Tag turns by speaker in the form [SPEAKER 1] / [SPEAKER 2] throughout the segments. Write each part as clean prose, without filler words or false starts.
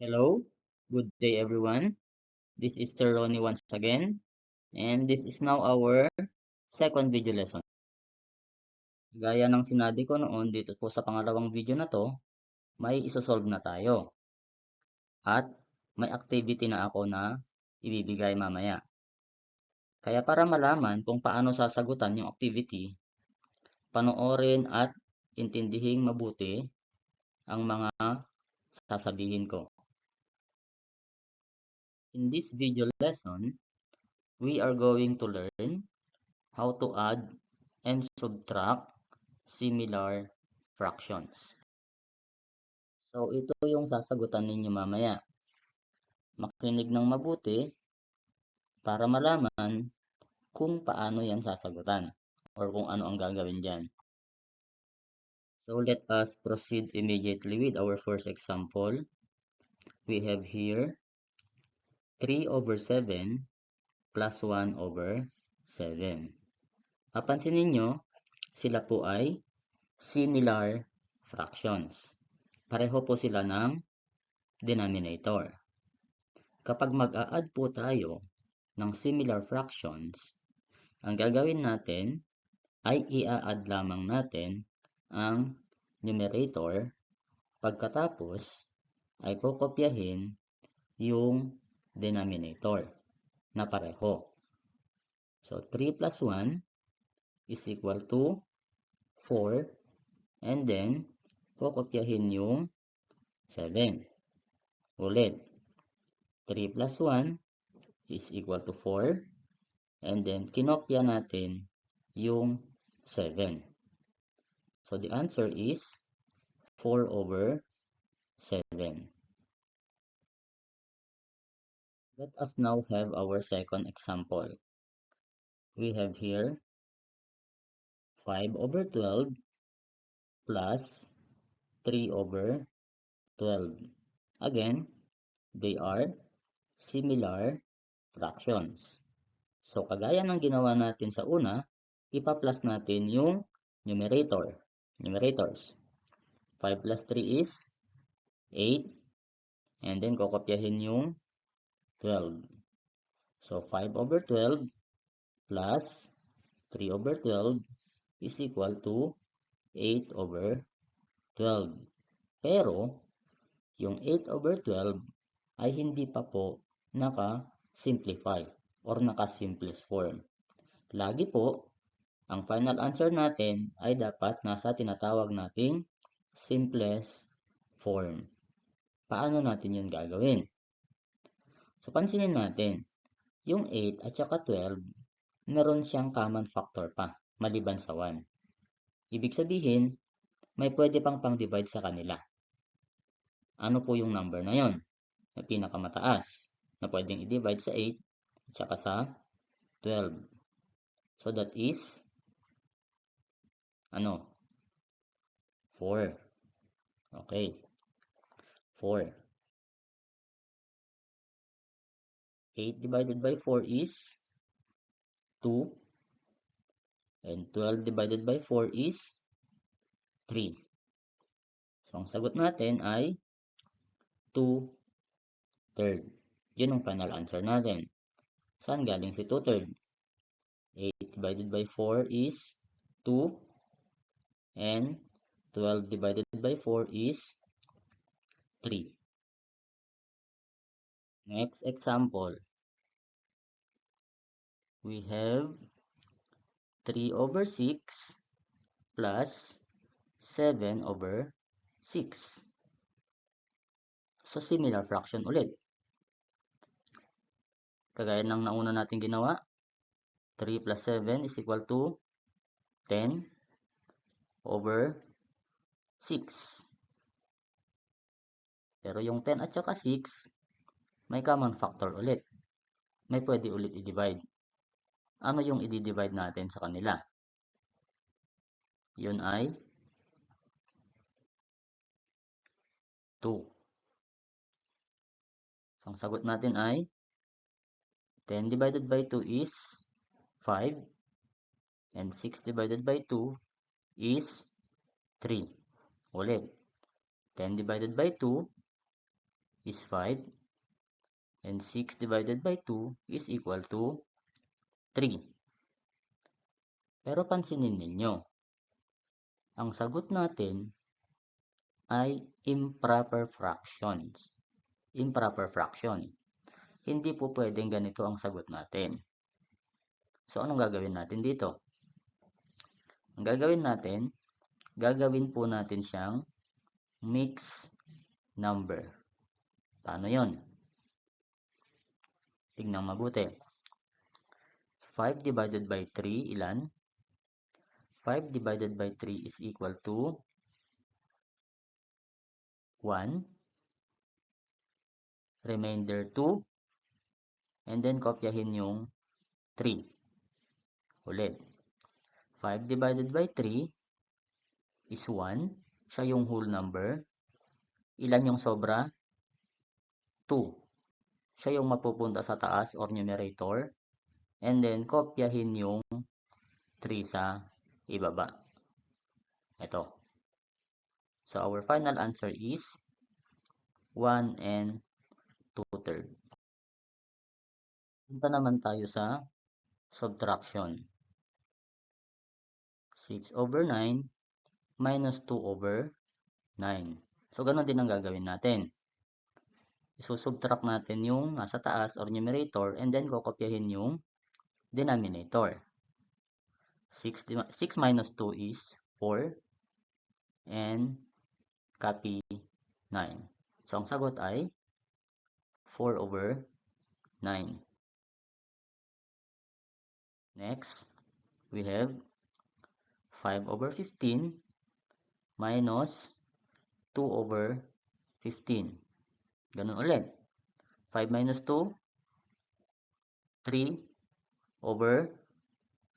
[SPEAKER 1] Hello, good day everyone. This is Sir Ronnie once again, and this is now our second video lesson. Gaya ng sinabi ko noon dito po sa pangalawang video na to, may isosolve na tayo. At may activity na ako na ibibigay mamaya. Kaya para malaman kung paano sasagutan yung activity, panoorin at intindihing mabuti ang mga sasabihin ko. In this video lesson, we are going to learn how to add and subtract similar fractions. So, ito yung sasagutan ninyo mamaya. Makinig ng mabuti para malaman kung paano yan sasagutan or kung ano ang gagawin dyan. So, let us proceed immediately with our first example. We have here 3/7 plus 1/7. Papansin ninyo, sila po ay similar fractions. Pareho po sila ng denominator. Kapag mag-a-add po tayo ng similar fractions, ang gagawin natin ay i-add lamang natin ang numerator, pagkatapos ay kokopyahin yung denominator na pareho. So 3 plus 1 is equal to 4, and then kokopyahin yung 7. Ulit, 3 plus 1 is equal to 4, and then kinopya natin yung 7. So the answer is 4/7. Let us now have our second example. We have here 5/12 plus 3/12. Again, they are similar fractions. So, kagaya ng ginawa natin sa una, ipa-plus natin yung numerators. 5 plus 3 is 8, and then kokopyahin yung 12. So, 5/12 plus 3/12 is equal to 8/12. Pero, yung 8/12 ay hindi pa po naka-simplify or naka-simplest form. Lagi po, ang final answer natin ay dapat nasa tinatawag nating simplest form. Paano natin yun gagawin? So, pansinin natin, yung 8 at saka 12, meron siyang common factor pa, maliban sa 1. Ibig sabihin, may pwede pang-divide sa kanila. Ano po yung number na yon? Na pinakamataas na pwedeng i-divide sa 8 at saka sa 12. So that is 4. Okay. 4. 8 divided by 4 is 2. And 12 divided by 4 is 3. So ang sagot natin ay 2/3. Yun ang final answer natin. Saan galing si 2/3? 8 divided by 4 is 2, and 12 divided by 4 is 3. Next example, we have 3/6 plus 7/6. So similar fraction ulit. Kagaya ng nauna natin ginawa, 3 plus 7 is equal to 10/6. Pero yung 10 at saka 6, may common factor ulit. May pwede ulit i-divide. Ano yung i-divide natin sa kanila? Yun ay 2. So ang sagot natin ay 10 divided by 2 is 5, and 6 divided by 2 is 3. Ulit, 10 divided by 2 is 5 and 6 divided by 2 is equal to 3. Pero pansinin ninyo, ang sagot natin ay improper fractions. Improper fraction. Hindi po pwedeng ganito ang sagot natin. So, anong gagawin natin dito? Ang gagawin natin, gagawin po natin siyang mixed number. Paano yon? Tingnan mabuti. 5 divided by 3, ilan? 5 divided by 3 is equal to 1. Remainder 2. And then, kopyahin yung 3. Ulit. 5 divided by 3 is 1. Siya yung whole number. Ilan yung sobra? 2. Siya yung mapupunta sa taas or numerator. And then, kopyahin yung 3 sa ibaba. Ito. So, our final answer is 1 and 2/3. Punta naman tayo sa subtraction. 6 over 9 minus 2 over 9. So, ganun din ang gagawin natin. Isusubtract natin yung nasa taas or numerator and then kokopyahin yung denominator. 6 minus 2 is 4 and copy 9. So, ang sagot ay 4 over 9. Next, we have 5 over 15 minus 2 over 15. Ganun ulit. 5 minus 2, 3 over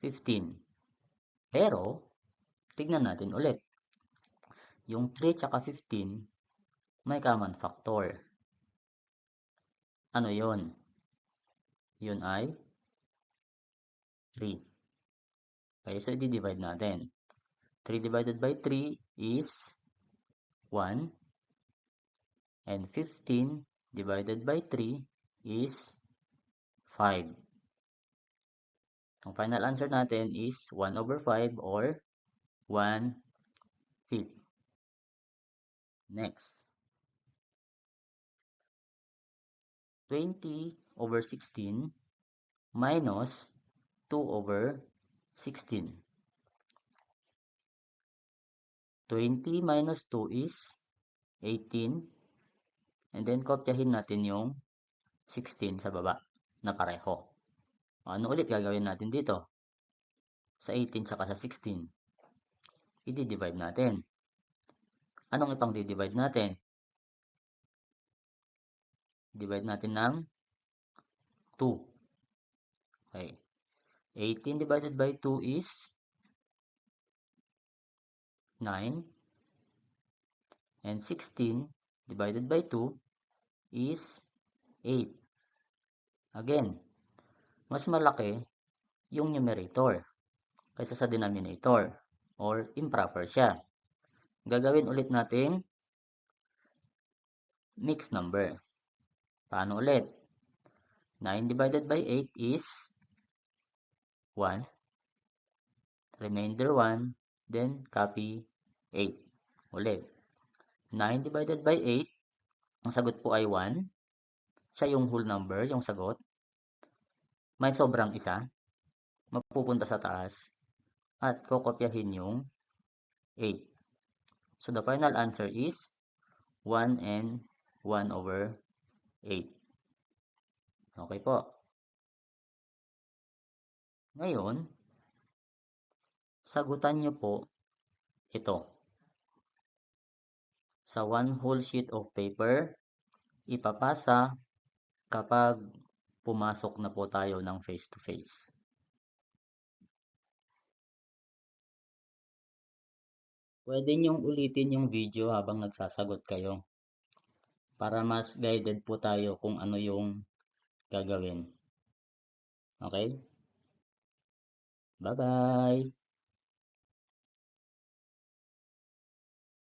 [SPEAKER 1] 15. Pero, tignan natin ulit. Yung 3 tsaka 15, may common factor. Ano yon? Yun ay 3. Okay, so i-divide natin. 3 divided by 3 is 1. And 15 divided by 3 is 5. Ang final answer natin is 1 over 5 or 1/5. Next. 20 over 16 minus 2 over 16. 20 minus 2 is 18. And then, kopyahin natin yung 16 sa baba na pareho. Ano ulit gagawin natin dito? Sa 18 saka sa 16. I-divide natin. Anong ipang di-divide natin? Divide natin ng 2. Okay. 18 divided by 2 is 9. And 16 divided by 2 is 8. Again, mas malaki yung numerator kaysa sa denominator or improper siya. Gagawin ulit natin mixed number. Paano ulit? 9 divided by 8 is 1. Remainder 1. Then copy 8. Ulit. 9 divided by 8. Ang sagot po ay 1. Siya yung whole number, yung sagot. May sobrang isa. Mapupunta sa taas. At kokopyahin yung 8. So the final answer is 1 and 1 over 8. Okay po. Ngayon, sagutan nyo po ito. Sa one whole sheet of paper, ipapasa kapag pumasok na po tayo ng face-to-face. Pwede nyong ulitin yung video habang nagsasagot kayo para mas guided po tayo kung ano yung gagawin. Okay? Bye-bye!